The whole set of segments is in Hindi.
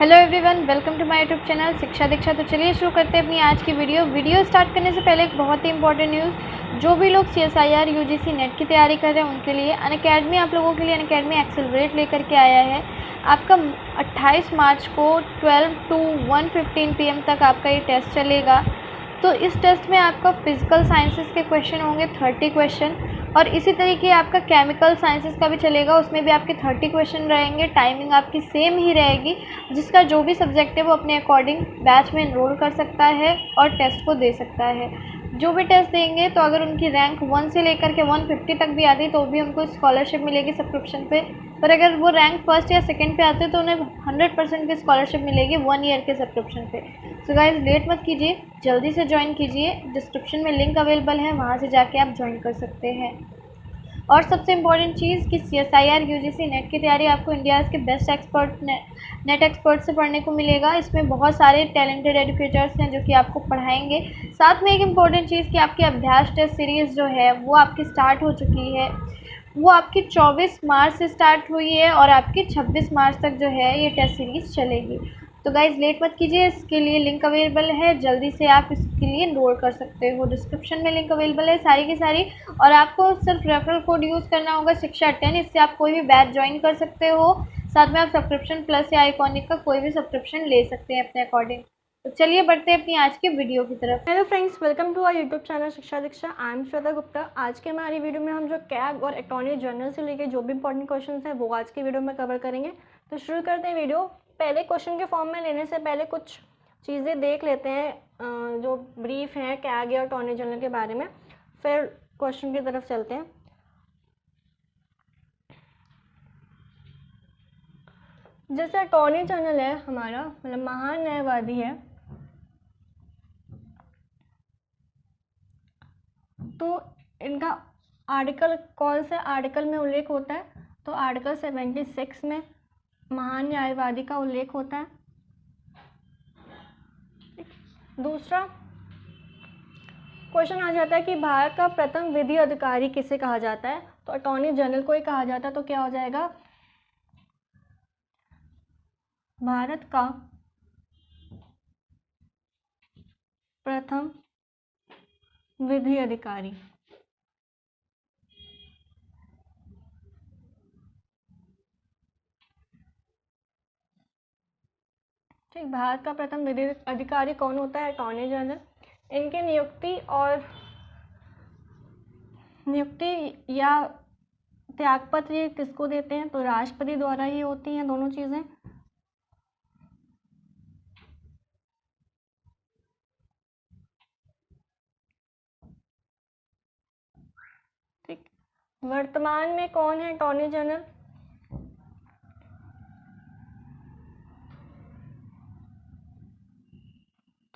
Hello everyone, welcome to my YouTube channel Shiksha Diksha. तो चलिए शुरू करते हैं अपनी आज की वीडियो स्टार्ट करने से पहले एक बहुत ही इंपॉर्टेंट न्यूज़। जो भी लोग CSIR UGC नेट की तैयारी कर रहे हैं उनके लिए अनअकैडमी आप लोगों के लिए अनअकैडमी एक्सेलरेट लेकर के आया है। आपका 28 मार्च को 12 to 1:15 PM तक आपका ये टेस्ट चलेगा। तो इस टेस्ट में आपका फिजिकल साइंसेस के क्वेश्चन होंगे 30 क्वेश्चन, और इसी तरीके आपका केमिकल साइंसेस का भी चलेगा, उसमें भी आपके 30 क्वेश्चन रहेंगे। टाइमिंग आपकी सेम ही रहेगी। जिसका जो भी सब्जेक्ट है वो अपने अकॉर्डिंग बैच में एनरोल कर सकता है और टेस्ट को दे सकता है। जो भी टेस्ट देंगे तो अगर उनकी रैंक 1 से लेकर के 150 तक भी आती तो भी उनको स्कॉलरशिप मिलेगी सब्सक्रिप्शन पे। पर अगर वो रैंक फर्स्ट या सेकंड पे आते तो उन्हें 100% की स्कॉलरशिप मिलेगी 1 ईयर के सब्सक्रिप्शन पे। सो गाइस, लेट मत कीजिए, जल्दी से ज्वाइन कीजिए। डिस्क्रिप्शन में लिंक अवेलेबल है, वहाँ से जाके आप ज्वाइन कर सकते हैं। और सबसे इम्पॉर्टेंट चीज़ कि CSIR UGC नेट की तैयारी आपको इंडिया के बेस्ट एक्सपर्ट नेट एक्सपर्ट से पढ़ने को मिलेगा। इसमें बहुत सारे टैलेंटेड एजुकेटर्स हैं जो कि आपको पढ़ाएंगे। साथ में एक इम्पॉर्टेंट चीज़ कि आपकी अभ्यास टेस्ट सीरीज़ जो है वो आपकी स्टार्ट हो चुकी है। वो आपकी 24 मार्च से स्टार्ट हुई है और आपकी 26 मार्च तक जो है ये टेस्ट सीरीज़ चलेगी। तो गाइज़, लेट मत कीजिए, इसके लिए लिंक अवेलेबल है, जल्दी से आप इसके लिए एनरोल कर सकते हो। डिस्क्रिप्शन में लिंक अवेलेबल है सारी की सारी। और आपको सिर्फ रेफरल कोड यूज़ करना होगा शिक्षा 10, इससे आप कोई भी बैच ज्वाइन कर सकते हो। साथ में आप सब्सक्रिप्शन प्लस या आइकॉनिक का कोई भी सब्सक्रिप्शन ले सकते हैं अपने अकॉर्डिंग। तो चलिए बढ़ते हैं अपनी आज की वीडियो की तरफ। Hello friends, welcome to our YouTube channel Shiksha Diksha. I am Shweta Gupta. आज के हमारी वीडियो में हम जो कैग और अटॉर्नी जनरल से लेके जो भी इंपॉर्टेंट क्वेश्चंस हैं वो आज की वीडियो में कवर करेंगे। तो शुरू करते हैं वीडियो। पहले क्वेश्चन के फॉर्म में लेने से पहले कुछ चीज़ें देख लेते हैं जो ब्रीफ हैं कैग या अटॉर्नी जनरल के बारे में, फिर क्वेश्चन की तरफ चलते हैं। जैसे अटॉर्नी जनरल है हमारा, मतलब महान न्यायवादी है, तो इनका आर्टिकल कौन से आर्टिकल में उल्लेख होता है? तो आर्टिकल 76 में महान न्यायवादी का उल्लेख होता है। दूसरा क्वेश्चन आ जाता है कि भारत का प्रथम विधि अधिकारी किसे कहा जाता है? तो अटॉर्नी जनरल को ही कहा जाता है। तो क्या हो जाएगा? भारत का प्रथम विधि अधिकारी। ठीक, भारत का प्रथम विधि अधिकारी कौन होता है? Attorney general. इनकी नियुक्ति या त्यागपत्र ये किसको देते हैं? तो राष्ट्रपति द्वारा ही होती हैं दोनों चीज़ें। ठीक, वर्तमान में कौन है attorney general?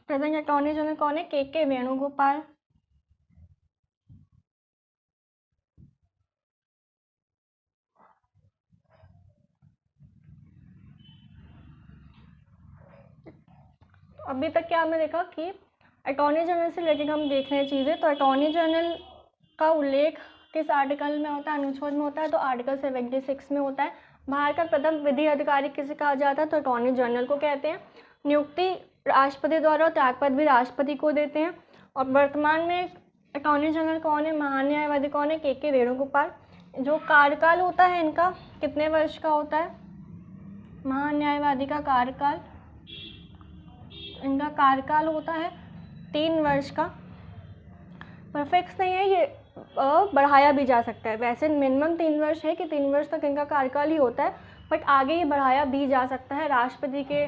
Present attorney general कौन है? के वेणुगोपाल। अभी तक क्या हमने देखा कि अटॉर्नी जनरल से रिलेटेड हम देख रहे हैं चीज़ें। तो अटॉर्नी जनरल का उल्लेख किस आर्टिकल में होता है? अनुच्छेद में होता है। तो आर्टिकल 76 में होता है। भारत का प्रथम विधि अधिकारी किसे कहा जाता है? तो अटॉर्नी जनरल को कहते हैं। नियुक्ति राष्ट्रपति द्वारा और त्यागपत्र भी राष्ट्रपति को देते हैं। और वर्तमान में अटॉर्नी जनरल कौन है? महान न्यायवादी कौन है? के वेणुगोपाल। जो कार्यकाल होता है इनका कितने वर्ष का होता है? महान न्यायवादी का कार्यकाल, इनका कार्यकाल होता है 3 वर्ष का। पर फिक्स नहीं है, ये बढ़ाया भी जा सकता है। वैसे मिनिमम 3 वर्ष है कि 3 वर्ष तक इनका कार्यकाल ही होता है, बट आगे ये बढ़ाया भी जा सकता है राष्ट्रपति के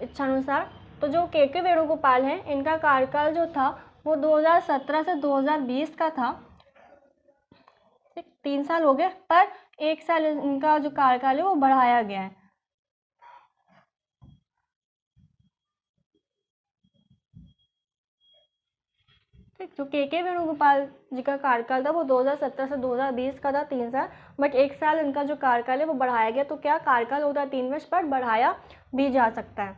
इच्छानुसार। तो जो के वेणुगोपाल हैं, इनका कार्यकाल जो था वो 2017 से 2020 का था। 3 साल हो गए, पर 1 साल इनका जो कार्यकाल है वो बढ़ाया गया है। ठीक, जो के वेणुगोपाल जी का कार्यकाल था वो 2017 से 2020 का था, 3 साल, बट 1 साल इनका जो कार्यकाल है वो बढ़ाया गया। तो क्या कार्यकाल होता है 3 वर्ष, पर बढ़ाया भी जा सकता है।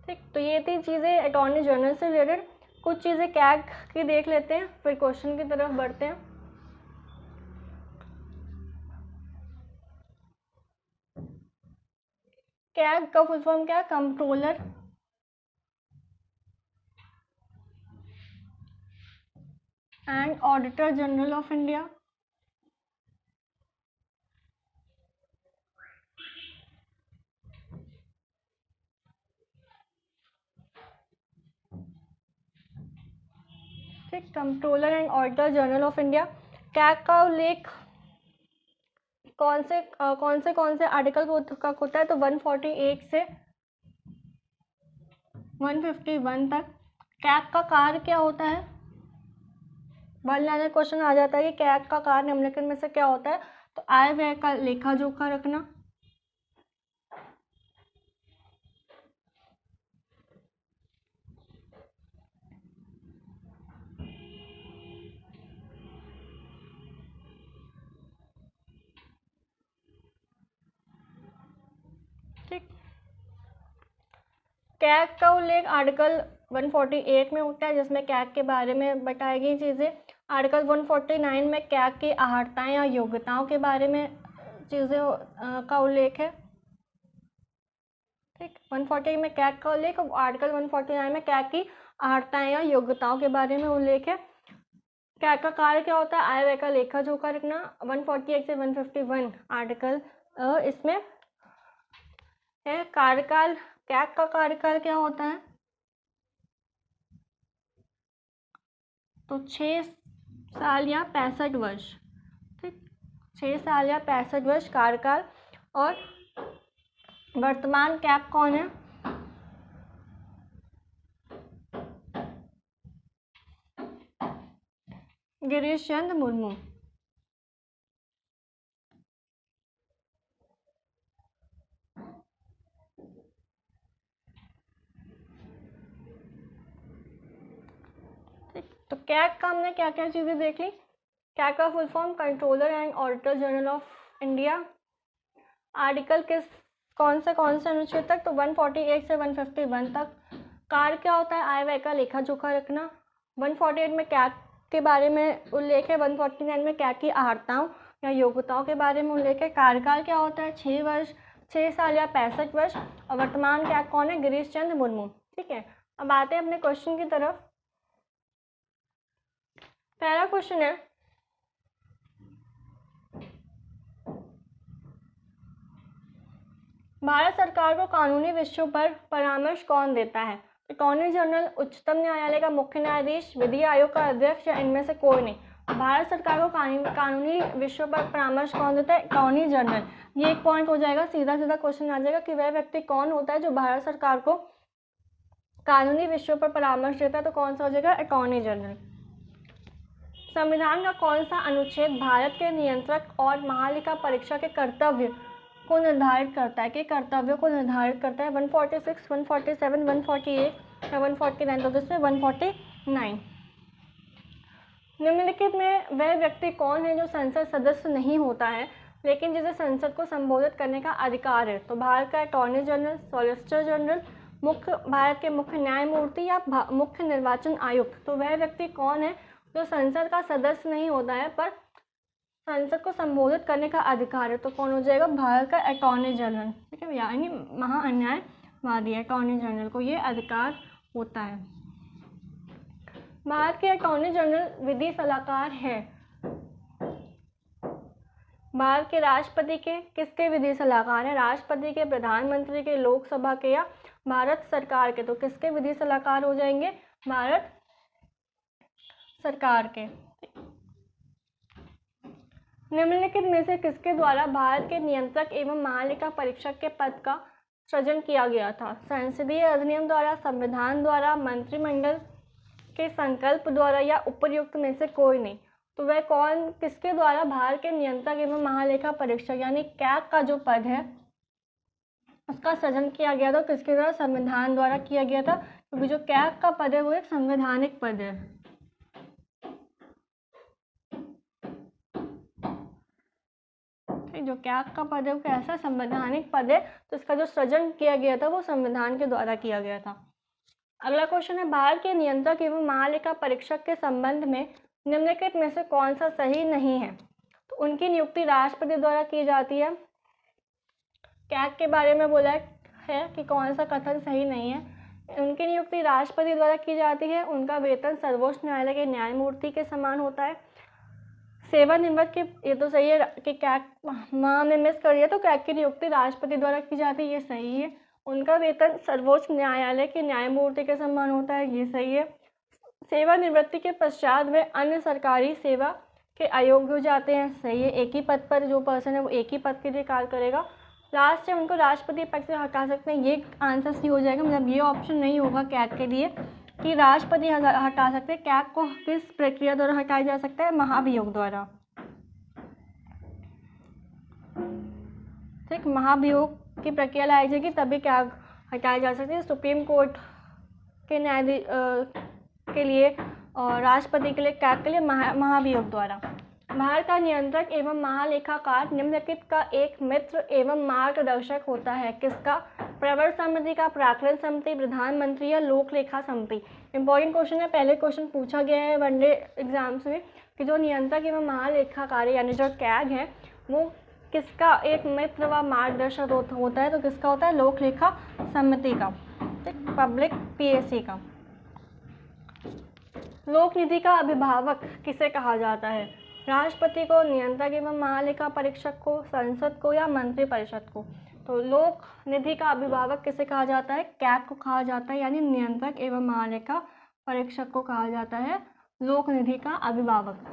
ठीक, तो ये थी चीज़ें अटॉर्नी जनरल से रिलेटेड। कुछ चीज़ें कैग की देख लेते हैं, फिर क्वेश्चन की तरफ बढ़ते हैं। कैग का फुल फॉर्म क्या है? Controller and auditor general of India. ठीक, controller and auditor general of India. CAG का उल्लेख कौन से आर्टिकल का होता है? तो 148 से 151 तक। कैग का कार्य क्या होता है? वन लाइनर क्वेश्चन आ जाता है कि कैग का कार्य निम्नलिखित में से क्या होता है? तो आय व्यय का लेखा जोखा रखना, ठीक। कैग का उल्लेख आर्टिकल 148 में होता है, जिसमें कैग के बारे में बताई गई चीज़ें। आर्टिकल 149 में कैग की अहर्ताएं या योग्यताओं के बारे में चीज़ें का उल्लेख है, ठीक। 148 में कैग का उल्लेख और आर्टिकल 149 में कैग की अहर्ताएं या योग्यताओं के बारे में उल्लेख है। कैग का कार्य क्या होता है? आय व्यय का लेखा जोखा रखना। 148 से 151 आर्टिकल इसमें है। कार्यकाल, कैग का कार्यकाल क्या होता है? तो 6 साल या 65 वर्ष, ठीक। 6 साल या 65 वर्ष कार्यकाल। और वर्तमान कैग कौन है? गिरीश चंद्र मुर्मू। ठीक, तो कैग का हमने क्या क्या चीज़ें देख ली। कैग का full form controller and auditor general of India. Article कौन से अनुच्छेद तक? तो 148 से 151 तक। कार्य क्या होता है? आय व्यय का लेखा जोखा रखना। 148 में कैग के बारे में उल्लेख है। 149 में कैग की अहर्ताओं या योग्यताओं के बारे में उल्लेख है। कार्यकाल क्या होता है? 6 साल या 65 वर्ष। और वर्तमान कैग कौन है? गिरीश चंद्र मुर्मू, ठीक है। अब आते हैं अपने क्वेश्चन की तरफ। पहला क्वेश्चन है, भारत सरकार को कानूनी विषयों पर परामर्श कौन देता है? अटॉर्नी जनरल, उच्चतम न्यायालय का मुख्य न्यायाधीश, विधि आयोग का अध्यक्ष, या इनमें से कोई नहीं। भारत सरकार को कानूनी विषयों पर परामर्श कौन देता है? Attorney general. ये एक पॉइंट हो जाएगा, सीधा सीधा क्वेश्चन आ जाएगा कि वह व्यक्ति कौन होता है जो भारत सरकार को कानूनी विषयों पर परामर्श देता है? तो कौन सा हो जाएगा? Attorney general. संविधान का कौन सा अनुच्छेद भारत के नियंत्रक और महालेखा परीक्षा के कर्तव्य को निर्धारित करता है? कि कर्तव्यों को निर्धारित करता है? 146, 147, 148 या 149? तो इसमें 149। निम्नलिखित में वह व्यक्ति कौन है जो संसद सदस्य नहीं होता है लेकिन जिसे संसद को संबोधित करने का अधिकार है? तो भारत का attorney general, solicitor general, Bharat के मुख्य न्यायमूर्ति या मुख्य निर्वाचन आयुक्त। तो वह व्यक्ति कौन है जो संसद का सदस्य नहीं होता है पर संसद को संबोधित करने का अधिकार है? तो कौन हो जाएगा? भारत का अटॉर्नी जनरल, ठीक है। यानी महान्यायवादी अटॉर्नी जनरल को ये अधिकार होता है। भारत के अटॉर्नी जनरल विधि सलाहकार है। भारत के राष्ट्रपति के किसके विधि सलाहकार है? राष्ट्रपति के, प्रधानमंत्री के, लोकसभा के, या भारत सरकार के? तो किसके विधि सलाहकार हो जाएंगे? भारत सरकार के। निम्नलिखित में से किसके द्वारा भारत के नियंत्रक एवं महालेखा परीक्षक के पद का सृजन किया गया था? संसदीय अधिनियम द्वारा, संविधान द्वारा, मंत्रिमंडल के संकल्प द्वारा, या उपर्युक्त में से कोई नहीं? तो वह कौन, किसके द्वारा भारत के नियंत्रक एवं महालेखा परीक्षक यानी कैग का जो पद है उसका सृजन किया गया था? किसके द्वारा? संविधान द्वारा किया गया था, क्योंकि जो कैग का पद है वो एक संवैधानिक पद है। जो कैग का पद है वो कैसा? संवैधानिक पद है, तो इसका जो सृजन किया गया था वो संविधान के द्वारा किया गया था। अगला क्वेश्चन है, भारत के नियंत्रक एवं महालेखा परीक्षक के संबंध में निम्नलिखित में से कौन सा सही नहीं है? तो उनकी नियुक्ति राष्ट्रपति द्वारा की जाती है। कैग के बारे में बोला है है कि कौन सा कथन सही नहीं है। उनकी नियुक्ति राष्ट्रपति द्वारा की जाती है। उनका वेतन सर्वोच्च न्यायालय के न्यायमूर्ति के समान होता है। सेवानिवृत्त की, ये तो सही है कि कैग वहाँ हमने मिस कर दिया, तो कैग की नियुक्ति राष्ट्रपति द्वारा की जाती है, ये सही है। उनका वेतन सर्वोच्च न्यायालय के न्यायमूर्ति के समान होता है, ये सही है। सेवानिवृत्ति के पश्चात वे अन्य सरकारी सेवा के अयोग्य हो जाते हैं, सही है। एक ही पद पर जो पर्सन है वो एक ही पद के लिए कार्य करेगा। लास्ट है, उनको राष्ट्रपति पद से हटा सकते हैं, ये आंसर सी हो जाएगा, मतलब ये ऑप्शन नहीं होगा कैग के लिए कि राष्ट्रपति हटा सकते हैं। कैग को किस प्रक्रिया द्वारा हटाया जा सकता है? महाभियोग द्वारा। ठीक, महाभियोग की प्रक्रिया लाई जाएगी तभी कैग हटाया जा सकता है। सुप्रीम कोर्ट के न्यायाधीश के लिए और राष्ट्रपति के लिए, कैग के लिए महाभियोग द्वारा। भारत का नियंत्रक एवं महालेखाकार निम्नलिखित का एक मित्र एवं मार्गदर्शक होता है, किसका? प्रवर समिति का, प्राक्कलन समिति, प्रधानमंत्री या लोक लेखा समिति। इंपॉर्टेंट क्वेश्चन है, पहले क्वेश्चन पूछा गया है वनडे एग्जाम्स में कि जो नियंत्रक एवं महालेखाकार यानी जो कैग है वो किसका एक मित्र व मार्गदर्शक होता है? तो किसका होता है? लोक लेखा समिति का, पब्लिक पीएससी का। लोक निधि का अभिभावक किसे कहा जाता है? राष्ट्रपति को, नियंत्रक एवं महालेखा परीक्षक को, संसद को या मंत्रिपरिषद को? तो लोक निधि का अभिभावक किसे कहा जाता है? कैग को कहा जाता है, यानी नियंत्रक एवं महालेखा परीक्षक को कहा जाता है लोक निधि का अभिभावक।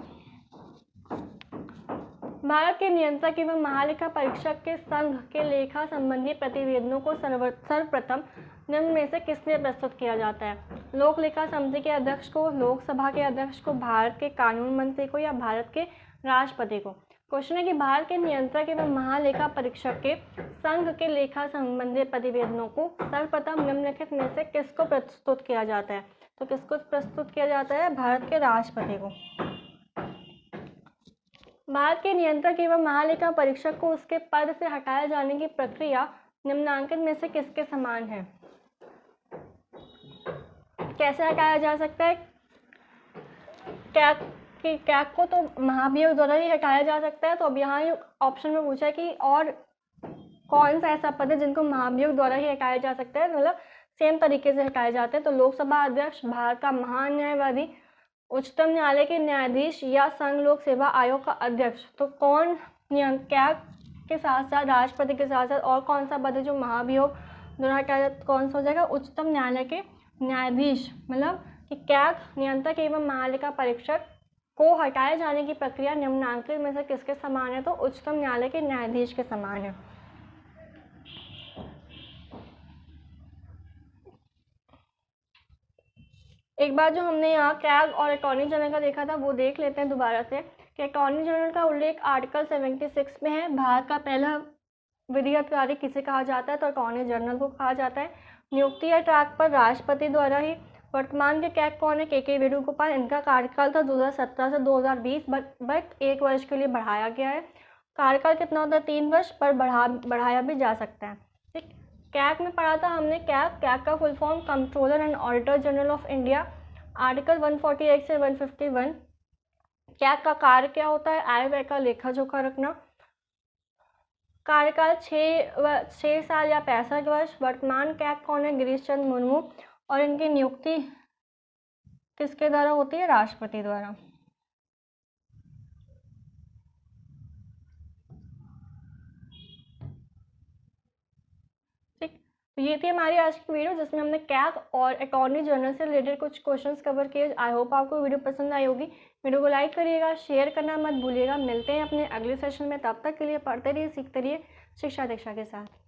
भारत के नियंत्रक एवं महालेखा परीक्षक के संघ के लेखा संबंधी प्रतिवेदनों को सर्वप्रथम निम्न में से किसने प्रस्तुत किया जाता है? लोक लेखा समिति के अध्यक्ष को, लोकसभा के अध्यक्ष को, भारत के कानून मंत्री को या भारत के राष्ट्रपति को? क्वेश्चन है कि भारत के नियंत्रक एवं महालेखा परीक्षक के संघ के लेखा संबंधी प्रतिवेदनों को सर्वप्रथम निम्नलिखित में से किसको प्रस्तुत किया जाता है? तो किसको प्रस्तुत किया जाता है? भारत के राष्ट्रपति को। भारत के नियंत्रक एवं महालेखा परीक्षक को उसके पद से हटाए जाने की प्रक्रिया निम्नांकित में से किसके समान है? कैसे हटाया जा सकता है? कैग को तो महाभियोग द्वारा ही हटाया जा सकता है। तो अब यहाँ ऑप्शन में पूछा है कि और कौन सा ऐसा पद है जिनको महाभियोग द्वारा ही हटाया जा सकता है, मतलब सेम तरीके से हटाए जाते हैं। तो लोकसभा अध्यक्ष, भारत का महान न्यायवादी, उच्चतम न्यायालय के न्यायाधीश या संघ लोक सेवा आयोग का अध्यक्ष। तो कौन कैग के साथ साथ, राष्ट्रपति के साथ साथ और कौन सा पद है जो महाभियोग द्वारा हटाया, कौन सा हो जाएगा? उच्चतम न्यायालय के न्यायाधीश। मतलब कि कैग, नियंत्रक एवं महालेखा परीक्षक को हटाए जाने की प्रक्रिया निम्नांकित में से किसके समान है? तो उच्चतम न्यायालय के न्यायाधीश के समान है। एक बार जो हमने यहाँ कैग और अटॉर्नी जनरल का देखा था वो देख लेते हैं दोबारा से कि अटॉर्नी जनरल का उल्लेख आर्टिकल 76 में है। भारत का पहला विधि अधिकारी किसे कहा जाता है? तो अटॉर्नी जनरल को कहा जाता है। नियुक्ति या ट्रैक पर राष्ट्रपति द्वारा ही। वर्तमान के कैग कौन है? के वेणुगोपाल। इनका कार्यकाल था 2017 से 2020, बट 1 वर्ष के लिए बढ़ाया गया है। कार्यकाल कितना होता है? 3 वर्ष, पर बढ़ाया भी जा सकता है। ठीक, कैग में पढ़ा था हमने, कैग का full form controller and auditor general of India, article 148 से 151। कैग का कार्य क्या होता है? आय व्यय का लेखा जोखा रखना। कार्यकाल 6 साल या 65 वर्ष। वर्तमान कैग कौन है? गिरीश चंद्र मुर्मू। और इनकी नियुक्ति किसके द्वारा होती है? राष्ट्रपति द्वारा। ठीक, तो ये थी हमारी आज की वीडियो जिसमें हमने कैग और अटॉर्नी जनरल से रिलेटेड कुछ क्वेश्चंस कवर किए। आई होप आपको वीडियो पसंद आई होगी। वीडियो को लाइक करिएगा, शेयर करना मत भूलिएगा। मिलते हैं अपने अगले सेशन में, तब तक के लिए पढ़ते रहिए, सीखते रहिए शिक्षा दीक्षा के साथ।